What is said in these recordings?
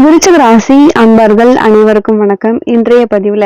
விருச்சிக ராசி அன்பர்கள் அனைவருக்கும் வணக்கம். இன்றைய பதிவுல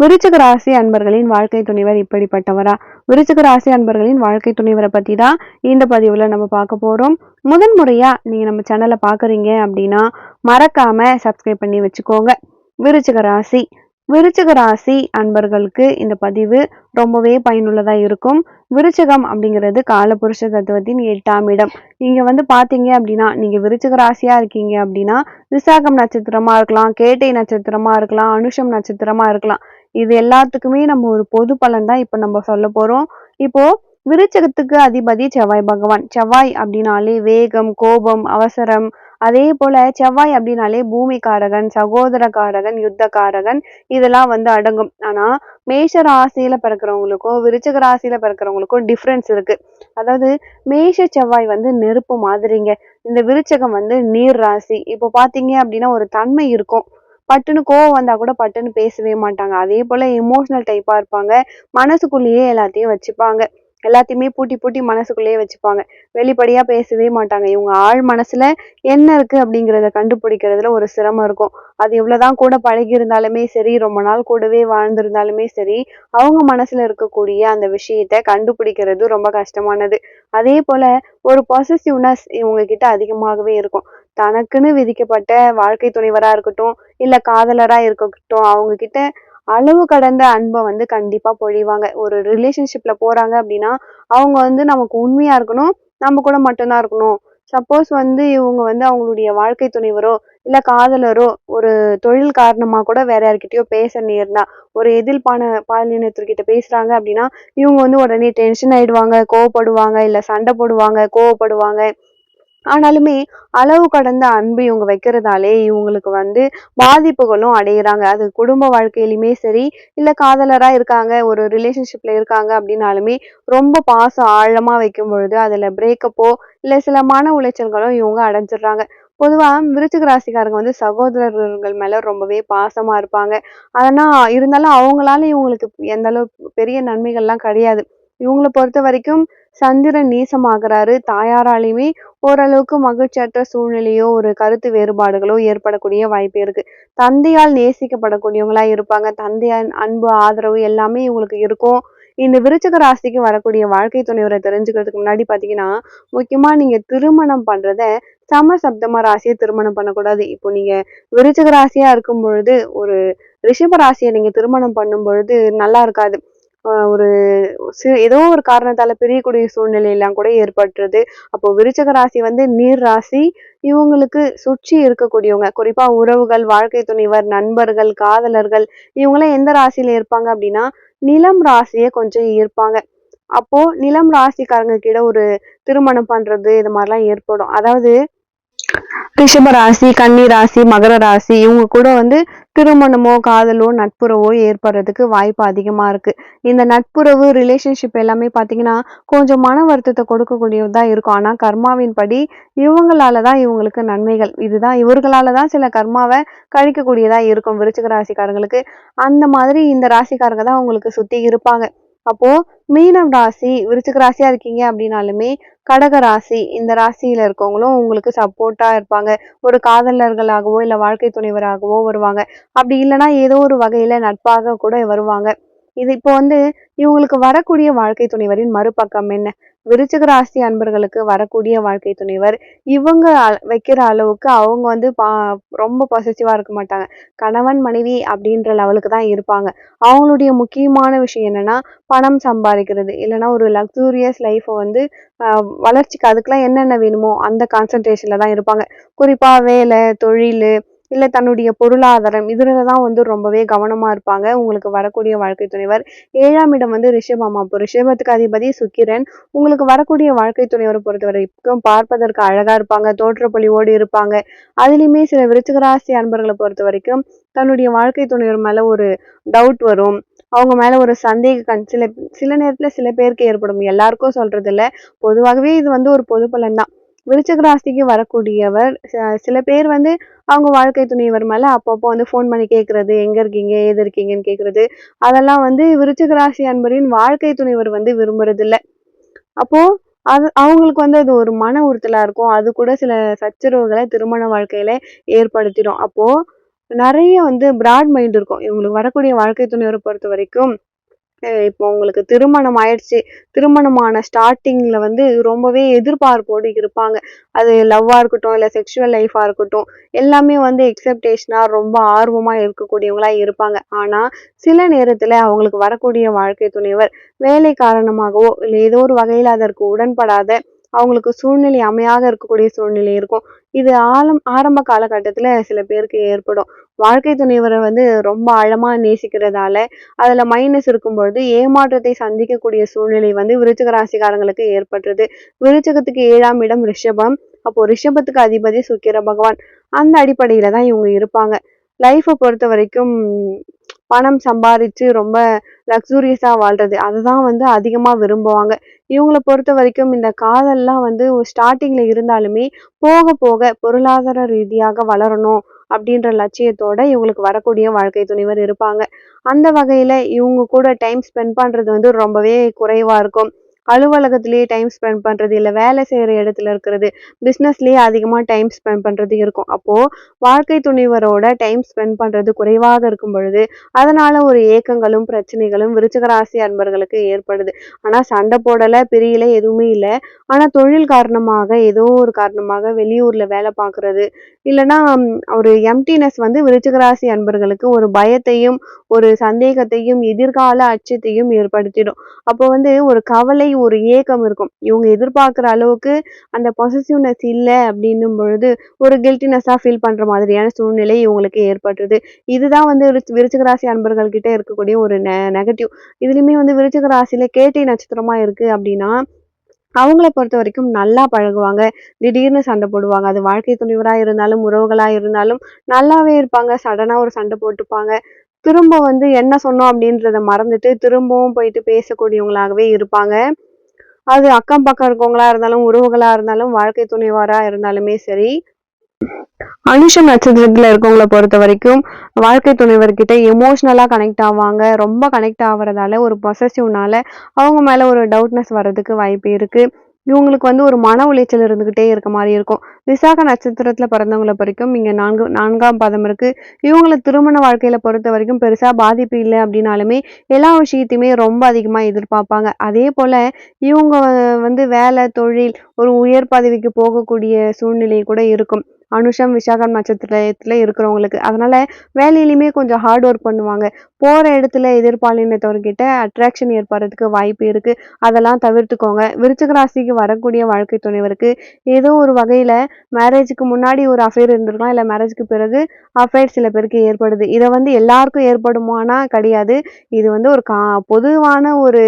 விருச்சிக ராசி அன்பர்களின் வாழ்க்கை துணைவர் இப்படிப்பட்டவரா? விருச்சிக ராசி அன்பர்களின் வாழ்க்கை துணைவரை பத்தி தான் இந்த பதிவுல நம்ம பார்க்க போறோம். முதன் முறையா நீங்க நம்ம சேனலை பாக்குறீங்க அப்படின்னா மறக்காம சப்ஸ்கிரைப் பண்ணி வச்சுக்கோங்க. விருச்சிக ராசி விருச்சிக ராசி அன்பர்களுக்கு இந்த பதிவு ரொம்பவே பயனுள்ளதா இருக்கும். விருச்சிகம் அப்படிங்கிறது காலபுருஷ தத்துவத்தின் 8ஆம் இடம். இங்க பாத்தீங்க அப்படின்னா நீங்க விருச்சிக ராசியா இருக்கீங்க அப்படின்னா விசாகம் நட்சத்திரமா இருக்கலாம், கேட்டை நட்சத்திரமா இருக்கலாம், அனுஷம் நட்சத்திரமா இருக்கலாம். இது எல்லாத்துக்குமே நம்ம ஒரு பொது பலன் தான் இப்ப நம்ம சொல்ல போறோம். இப்போ விருச்சகத்துக்கு அதிபதி செவ்வாய் பகவான். செவ்வாய் அப்படின்னாலே வேகம், கோபம், அவசரம். அதே போல செவ்வாய் அப்படின்னாலே பூமிகாரகன், சகோதரகாரகன், யுத்தகாரகன் இதெல்லாம் அடங்கும். ஆனா மேஷ ராசியில பிறக்கிறவங்களுக்கும் விருச்சிக ராசியில பிறக்கிறவங்களுக்கும் டிஃப்ரென்ஸ் இருக்கு. அதாவது மேஷ செவ்வாய் நெருப்பு மாதிரிங்க. இந்த விருச்சகம் நீர் ராசி. இப்போ பாத்தீங்க அப்படின்னா ஒரு தன்மை இருக்கும். பட்டுன்னு கோவம் வந்தா கூட பட்டுன்னு பேசவே மாட்டாங்க. அதே போல எமோஷனல் டைப்பா இருப்பாங்க. மனசுக்குள்ளேயே எல்லாத்தையும் வச்சுப்பாங்க. எல்லாத்தையுமே பூட்டி பூட்டி மனசுக்குள்ளேயே வச்சுப்பாங்க. வெளிப்படையா பேசவே மாட்டாங்க. இவங்க ஆழ் மனசுல என்ன இருக்கு அப்படிங்கிறத கண்டுபிடிக்கிறதுல ஒரு சிரமம் இருக்கும். அது எவ்வளவுதான் கூட பழகி இருந்தாலுமே சரி, ரொம்ப நாள் கூடவே வாழ்ந்திருந்தாலுமே சரி, அவங்க மனசுல இருக்கக்கூடிய அந்த விஷயத்த கண்டுபிடிக்கிறது ரொம்ப கஷ்டமானது. அதே போல ஒரு பொசசிவ்னஸ் இவங்க கிட்ட அதிகமாகவே இருக்கும். தனக்குன்னு விதிக்கப்பட்ட வாழ்க்கை துணைவரா இருக்கட்டும், இல்ல காதலரா இருக்கட்டும், அவங்க கிட்ட அளவு கடந்த அன்பை கண்டிப்பா பொழிவாங்க. ஒரு ரிலேஷன்ஷிப்ல போறாங்க அப்படின்னா அவங்க நமக்கு உண்மையா இருக்கணும், நம்ம கூட மட்டும்தான் இருக்கணும். சப்போஸ் இவங்க அவங்களுடைய வாழ்க்கை துணைவரோ இல்ல காதலரோ ஒரு தொழில் காரணமா கூட வேற யார்கிட்டயோ பேச நேர்ந்தா, ஒரு பாலினத்திற்கிட்ட பேசுறாங்க அப்படின்னா இவங்க உடனே டென்ஷன் ஆயிடுவாங்க, கோவப்படுவாங்க, இல்ல சண்டை போடுவாங்க, கோவப்படுவாங்க. ஆனாலுமே அளவு கடந்த அன்பு இவங்க வைக்கிறதாலே இவங்களுக்கு பாதிப்புகளும் அடையிறாங்க. அது குடும்ப வாழ்க்கையிலுமே சரி, இல்ல காதலரா இருக்காங்க, ஒரு ரிலேஷன்ஷிப்ல இருக்காங்க அப்படின்னாலுமே ரொம்ப பாசம் ஆழமா வைக்கும் பொழுது அதுல பிரேக்கப்போ இல்ல சில மன உளைச்சல்களும் இவங்க அடைஞ்சிடுறாங்க. பொதுவா விருச்சிக ராசிக்காரங்க சகோதரர்கள் மேல ரொம்பவே பாசமா இருப்பாங்க. ஆனா இருந்தாலும் அவங்களால இவங்களுக்கு எந்த அளவு பெரிய நன்மைகள்லாம் கிடையாது. இவங்களை பொறுத்த வரைக்கும் சந்திரன் நீசமாகறாரு. தாயாராலையுமே ஓரளவுக்கு மகிழ்ச்சியற்ற சூழ்நிலையோ ஒரு கருத்து வேறுபாடுகளோ ஏற்படக்கூடிய வாய்ப்பு இருக்கு. தந்தையால் நேசிக்கப்படக்கூடியவங்களா இருப்பாங்க. தந்தையால் அன்பு, ஆதரவு எல்லாமே இவங்களுக்கு இருக்கும். இந்த விருச்சிக ராசிக்கு வரக்கூடிய வாழ்க்கை துணைவரை தெரிஞ்சுக்கிறதுக்கு முன்னாடி பாத்தீங்கன்னா, முக்கியமா நீங்க திருமணம் பண்றத சமசப்தம ராசியை திருமணம் பண்ணக்கூடாது. இப்போ நீங்க விருச்சிக ராசியா இருக்கும் பொழுது ஒரு ரிஷப ராசியை நீங்க திருமணம் பண்ணும் பொழுது நல்லா இருக்காது. ஒரு ஏதோ ஒரு காரணத்தால பிரியக்கூடிய சூழ்நிலை எல்லாம் கூட ஏற்பட்டுருது. அப்போ விருச்சிக ராசி நீர் ராசி. இவங்களுக்கு சுற்றி இருக்கக்கூடியவங்க, குறிப்பா உறவுகள், வாழ்க்கை துணைவர், நண்பர்கள், காதலர்கள் இவங்கெல்லாம் எந்த ராசியில இருப்பாங்க அப்படின்னா நிலம் ராசியை கொஞ்சம் ஈர்ப்பாங்க. அப்போ நிலம் ராசிக்காரங்க கிட்ட ஒரு திருமணம் பண்றது இது மாதிரிலாம் ஏற்படும். அதாவது ரிஷப ராசி, கன்னி ராசி, மகர ராசி இவங்க கூட திருமணமோ காதலோ நட்புறவோ ஏற்படுறதுக்கு வாய்ப்பு அதிகமா இருக்கு. இந்த நட்புறவு ரிலேஷன்ஷிப் எல்லாமே பாத்தீங்கன்னா கொஞ்சம் மன வருத்தத்தை கொடுக்கக்கூடியதா இருக்கும். ஆனா கர்மாவின் படி இவங்களாலதான் இவங்களுக்கு நன்மைகள். இவர்களாலதான் சில கர்மாவை கழிக்கக்கூடியதா இருக்கும் விருச்சிக ராசிக்காரங்களுக்கு. அந்த மாதிரி இந்த ராசிக்காரங்க தான் உங்களுக்கு சுத்தி இருப்பாங்க. அப்போ மீனம் ராசி, விருச்சிக ராசியா இருக்கீங்க அப்படின்னாலுமே கடக ராசி இந்த ராசியில இருக்கவங்களும் உங்களுக்கு சப்போர்ட்டா இருப்பாங்க. ஒரு காதலர்களாகவோ இல்ல வாழ்க்கை துணைவராகவோ வருவாங்க. அப்படி இல்லைன்னா ஏதோ ஒரு வகையில நட்பாக கூட வருவாங்க. இது இப்போ இவங்களுக்கு வரக்கூடிய வாழ்க்கை துணைவரின் மறுபக்கம் என்ன? விருச்சிக ராசி அன்பர்களுக்கு வரக்கூடிய வாழ்க்கை துணைவர் இவங்க வைக்கிற அளவுக்கு அவங்க ரொம்ப பொசசிவா இருக்க மாட்டாங்க. கணவன் மனைவி அப்படின்ற லெவலுக்கு தான் இருப்பாங்க. அவங்களுடைய முக்கியமான விஷயம் என்னன்னா பணம் சம்பாதிக்கிறது, இல்லைன்னா ஒரு லக்ஸூரியஸ் லைஃப் வளர்ச்சிக்கு அதுக்கெல்லாம் என்னென்ன வேணுமோ அந்த கான்சன்ட்ரேஷன்ல தான் இருப்பாங்க. குறிப்பா வேலை, தொழில், இல்ல தன்னுடைய பொருளாதாரம் இதுலதான் ரொம்பவே கவனமா இருப்பாங்க. உங்களுக்கு வரக்கூடிய வாழ்க்கை துணைவர் 7ஆம் இடம் ரிஷபம். அப்போ ரிஷபத்துக்கு அதிபதி சுக்கிரன். உங்களுக்கு வரக்கூடிய வாழ்க்கை துணைவரை பொறுத்த வரைக்கும் பார்ப்பதற்கு அழகா இருப்பாங்க, தோற்றப்பொழிவோடு இருப்பாங்க. அதுலயுமே சில விருச்சிக ராசி அன்பர்களை பொறுத்த வரைக்கும் தன்னுடைய வாழ்க்கை துணைவர் மேல ஒரு டவுட் வரும். அவங்க மேல ஒரு சந்தேக சில நேரத்துல சில பேருக்கு ஏற்படும். எல்லாருக்கும் சொல்றது இல்ல, பொதுவாகவே இது ஒரு பொது பலன் தான். விருச்சிக ராசிக்கு வரக்கூடியவர் சில பேர் அவங்க வாழ்க்கை துணைவர் மேல அப்பப்போ ஃபோன் பண்ணி கேட்கறது, எங்க இருக்கீங்க, ஏது இருக்கீங்கன்னு கேட்கறது, அதெல்லாம் விருச்சிக ராசி அன்பரின் வாழ்க்கை துணைவர் விரும்புறது இல்ல. அப்போ அவங்களுக்கு வந்து அது ஒரு மன உறுத்தலா இருக்கும். அது கூட சில சச்சரவுகள திருமண வாழ்க்கையில ஏற்படுத்திடும். அப்போ நெறைய வந்து பிராட் மைண்ட் இருக்கும். இவங்களுக்கு வரக்கூடிய வாழ்க்கை துணைவர பொறுத்தவரைக்கும் இப்போ உங்களுக்கு திருமணம் ஆயிடுச்சு. திருமணமான ஸ்டார்ட்டிங்ல வந்து ரொம்பவே எதிர்பார்ப்போடு இருப்பாங்க. அது லவ்வா இருக்கட்டும், இல்ல செக்சுவல் லைஃபா இருக்கட்டும், எல்லாமே வந்து எக்ஸ்பெக்டேஷனா ரொம்ப ஆர்வமா இருக்கக்கூடியவங்களா இருப்பாங்க. ஆனா, சில நேரத்துல அவங்களுக்கு வரக்கூடிய வாழ்க்கை துணைவர் வேலை காரணமாகவோ, இல்ல ஏதோ ஒரு வகையில அதற்கு உடன்படாத அவங்களுக்கு சூழ்நிலை அமையாக இருக்கக்கூடிய சூழ்நிலை இருக்கும். இது ஆரம்ப காலகட்டத்துல சில பேருக்கு ஏற்படும். வாழ்க்கை துணைவர வந்து ரொம்ப ஆழமா நேசிக்கிறதால அதுல மைனஸ் இருக்கும்பொழுது ஏமாற்றத்தை சந்திக்கக்கூடிய சூழ்நிலை வந்து விருச்சிக ராசிக்காரங்களுக்கு ஏற்பட்டுருது. விருச்சிகத்துக்கு 7ஆம் இடம் ரிஷபம். அப்போ ரிஷபத்துக்கு அதிபதி சுக்கிர பகவான். அந்த அடிப்படையில தான் இவங்க இருப்பாங்க. லைஃப பொறுத்தவரைக்கும் பணம் சம்பாரிச்சு ரொம்ப லக்ஸூரியஸா வாழ்றது. அததான் வந்து அதிகமா விரும்புவாங்க. இவங்கள பொறுத்தவரைக்கும் இந்த காதல்லாம் வந்து ஸ்டார்ட்டிங்ல இருந்தாலுமே, போக போக பொருளாதார ரீதியாக வளரணும் அப்படின்ற லட்சியத்தோட இவங்களுக்கு வரக்கூடிய வாழ்க்கை துணைவர் இருப்பாங்க. அந்த வகையில இவங்க கூட டைம் ஸ்பெண்ட் பண்றது வந்து ரொம்பவே குறைவா இருக்கும். அலுவலகத்திலேயே டைம் ஸ்பெண்ட் பண்றது, இல்ல வேலை செய்யற இடத்துல இருக்கிறது, பிசினஸ்லயே அதிகமா டைம் ஸ்பெண்ட் பண்றது இருக்கும். அப்போ வாழ்க்கை துணைவரோட டைம் ஸ்பெண்ட் பண்றது குறைவாக இருக்கும் பொழுது, அதனால ஒரு ஏக்கங்களும், பிரச்சனைகளும் விருச்சிக ராசி அன்பர்களுக்கு ஏற்படுது. ஆனா சண்டை போடல, பிரியல எதுவுமே இல்ல. ஆனா தொழில் காரணமாக, ஏதோ ஒரு காரணமாக வெளியூர்ல வேலை பார்க்கிறது, இல்லன்னா ஒரு எம்ப்டினஸ் வந்து விருச்சிக ராசி அன்பர்களுக்கு ஒரு பயத்தையும், ஒரு சந்தேகத்தையும், எதிர்கால அச்சத்தையும் ஏற்படுத்திடும். அப்போ வந்து ஒரு கவலை, ஒரு ஏக்கம் இருக்கும். இவங்க எதிர்பார்க்கிற அளவுக்கு அந்த பொசசிவ்னஸ் இல்ல அப்படின்னும் பொழுது, ஒரு கில்ட்டினஸ்ஸா ஃபீல் பண்ற மாதிரியான சூழ்நிலை இவங்களுக்கு ஏற்பட்டுருது. இதுதான் வந்து விருச்சிக ராசி அன்பர்கள் கிட்ட இருக்கக்கூடிய ஒரு நெகட்டிவ். இதுலயுமே வந்து விருச்சிக ராசியில கேட்டை நட்சத்திரமா இருக்கு அப்படின்னா, அவங்கள பொறுத்தவரைக்கும் நல்லா பழகுவாங்க. திடீர்னு சண்டை போடுவாங்க. அது வாழ்க்கை துணைவரா இருந்தாலும், உறவுகளா இருந்தாலும் நல்லாவே இருப்பாங்க. சடனா ஒரு சண்டை போட்டுப்பாங்க. திரும்ப வந்து என்ன சொன்னோம் அப்படின்றத மறந்துட்டு, திரும்பவும் போயிட்டு பேசக்கூடியவங்களாகவே இருப்பாங்க. அது அக்கம் பக்கம் இருக்கவங்களா இருந்தாலும், உறவுகளா இருந்தாலும், வாழ்க்கை துணைவரா இருந்தாலுமே சரி. அனுஷம் நட்சத்திரத்துல இருக்கவங்கள பொறுத்தவரைக்கும், வாழ்க்கை துணைவர்கிட்ட எமோஷனலா கனெக்ட் ஆவாங்க. ரொம்ப கனெக்ட் ஆவறதால, ஒரு பொசசிவ்னால அவங்க மேல ஒரு டவுட்னஸ் வர்றதுக்கு வாய்ப்பு இருக்கு. இவங்களுக்கு வந்து ஒரு மன உளைச்சல் இருந்துகிட்டே இருக்க மாரி இருக்கும். விசாக நட்சத்திரத்துல பிறந்தவங்கள பொறுத்தவரைக்கும் இங்க 4ஆம் பாதம் இருக்கு. இவங்கள திருமண வாழ்க்கையில பொறுத்தவரைக்கும் பெருசா பாதிப்பு இல்ல அப்படின்னாலுமே, எல்லா விஷயத்தையுமே ரொம்ப அதிகமா எதிர்பார்ப்பாங்க. அதேபோல இவங்க வந்து வேலை, தொழில், ஒரு உயர் பதவிக்கு போகக்கூடிய சூழ்நிலை கூட இருக்கும். அனுஷம், விசாகம் நட்சத்திரத்துல இருக்கிறவங்களுக்கு. அதனால வேலையிலயுமே கொஞ்சம் ஹார்ட் ஒர்க் பண்ணுவாங்க. போற இடத்துல எதிர்பாலினத்தவர்கிட்ட அட்ராக்ஷன் ஏற்படுறதுக்கு வாய்ப்பு இருக்கு. அதெல்லாம் தவிர்த்துக்கோங்க. விருச்சிக ராசிக்கு வரக்கூடிய வாழ்க்கை துணைவருக்கு ஏதோ ஒரு வகையில மேரேஜுக்கு முன்னாடி ஒரு அஃபேர் இருந்திருக்கலாம். இல்ல மேரேஜ்க்கு பிறகு அஃபேர் சில பேருக்கு ஏற்படுது. இத வந்து எல்லாருக்கும் ஏற்படுமானா கிடையாது. இது வந்து ஒரு பொதுவான ஒரு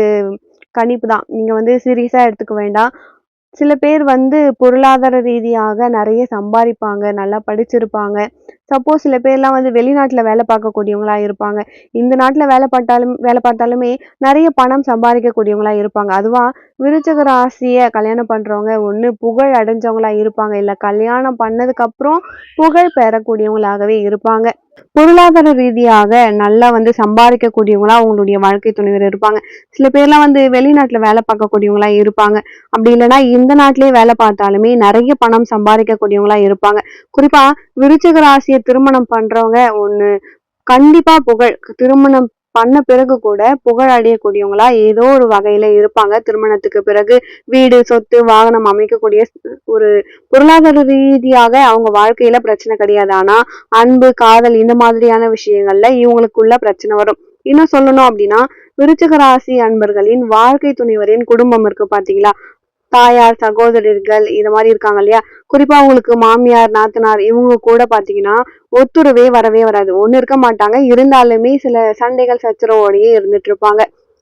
கணிப்பு தான். நீங்க வந்து சீரியஸா எடுத்துக்க வேண்டாம். சில பேர் வந்து பொருளாதார ரீதியாக நெறைய சம்பாரிப்பாங்க, நல்லா படிச்சிருப்பாங்க. சப்போஸ் சில பேர்லாம் வந்து வெளிநாட்டுல வேலை பார்க்கக்கூடியவங்களா இருப்பாங்க. இந்த நாட்டுல வேலை பார்த்தாலுமே நெறைய பணம் சம்பாதிக்கக்கூடியவங்களா இருப்பாங்க. அதுவா விருச்சிக ராசிய கல்யாணம் பண்றவங்க ஒண்ணு புகழ் அடைஞ்சவங்களா இருப்பாங்க. இல்ல கல்யாணம் பண்ணதுக்கு அப்புறம் புகழ் பெறக்கூடியவங்களாகவே இருப்பாங்க. பொருளாதார ரீதியாக நல்லா வந்து சம்பாதிக்கக்கூடியவங்களா அவங்களுடைய வாழ்க்கை துணைவர் இருப்பாங்க. சில பேர்லாம் வந்து வெளிநாட்டுல வேலை பார்க்கக்கூடியவங்களா இருப்பாங்க. அப்படி இல்லைன்னா இந்த நாட்டிலேயே வேலை பார்த்தாலுமே நிறைய பணம் சம்பாதிக்கக்கூடியவங்களா இருப்பாங்க. குறிப்பா விருச்சிக ராசியை திருமணம் பண்றவங்க ஒண்ணு கண்டிப்பா புகழ் திருமணம் பண்ண பிறகு கூட புகழ் அடையக்கூடியவங்களா ஏதோ ஒரு வகையில இருப்பாங்க. திருமணத்துக்கு பிறகு வீடு, சொத்து, வாகனம் அமைக்கக்கூடிய ஒரு பொருளாதார ரீதியாக அவங்க வாழ்க்கையில பிரச்சனை கிடையாது. ஆனா அன்பு, காதல் இந்த மாதிரியான விஷயங்கள்ல இவங்களுக்குள்ள பிரச்சனை வரும். இன்னும் சொல்லணும் அப்படின்னா விருச்சிக ராசி அன்பர்களின் வாழ்க்கை துணைவரின் குடும்பம் இருக்கு பாத்தீங்களா, தாயார், சகோதரர்கள் இது மாதிரி இருக்காங்க இல்லையா, குறிப்பா உங்களுக்கு மாமியார், நாத்தனார் இவங்க கூட பாத்தீங்கன்னா ஒத்துறவே வரவே வராது. ஒண்ணு இருக்க மாட்டாங்க. இருந்தாலுமே சில சண்டைகள், சச்சரவோடையே இருந்துட்டு இருப்பாங்க.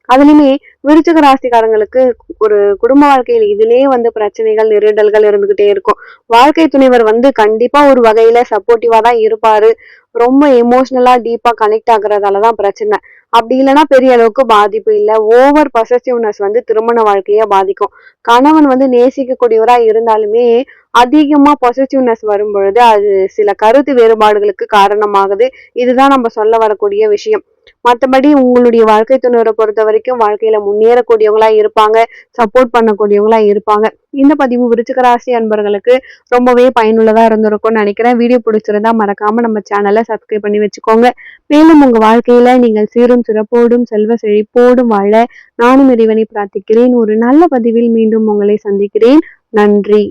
அதுலயுமே விருச்சிக ராசிக்காரங்களுக்கு ஒரு குடும்ப வாழ்க்கையில இதுலயே வந்து பிரச்சனைகள், நெருடல்கள் இருந்துகிட்டே இருக்கும். வாழ்க்கை துணைவர் வந்து கண்டிப்பா ஒரு வகையில சப்போர்ட்டிவா தான் இருப்பாரு. ரொம்ப எமோஷனலா டீப்பா கனெக்ட் ஆகுறதாலதான் பிரச்சனை. அப்படி இல்லைன்னா பெரிய அளவுக்கு பாதிப்பு இல்ல. ஓவர் பொசசிவ்னஸ் வந்து திருமண வாழ்க்கைய பாதிக்கும். கணவன் வந்து நேசிக்கக்கூடியவரா இருந்தாலுமே அதிகமா பொசசிவ்னஸ் வரும் பொழுது அது சில கருத்து வேறுபாடுகளுக்கு காரணமாகுது. இதுதான் நம்ம சொல்ல வரக்கூடிய விஷயம். மற்றபடி உங்களுடைய வாழ்க்கை துணைவரை பொறுத்த வரைக்கும் வாழ்க்கையில முன்னேறக்கூடியவங்களா இருப்பாங்க, சப்போர்ட் பண்ணக்கூடியவங்களா இருப்பாங்க. இந்த பதிவு விருச்சிக ராசி அன்பர்களுக்கு ரொம்பவே பயனுள்ளதா இருந்திருக்கும்னு நினைக்கிறேன். வீடியோ பிடிச்சிருந்தா மறக்காம நம்ம சேனலை சப்ஸ்கிரைப் பண்ணி வச்சுக்கோங்க. மேலும் உங்க வாழ்க்கையில நீங்கள் சீரும் சிறப்போடும் செல்வ செழிப்போடும் வாழ நானும் இறைவனை பிரார்த்திக்கிறேன். ஒரு நல்ல பதிவில் மீண்டும் உங்களை சந்திக்கிறேன். நன்றி.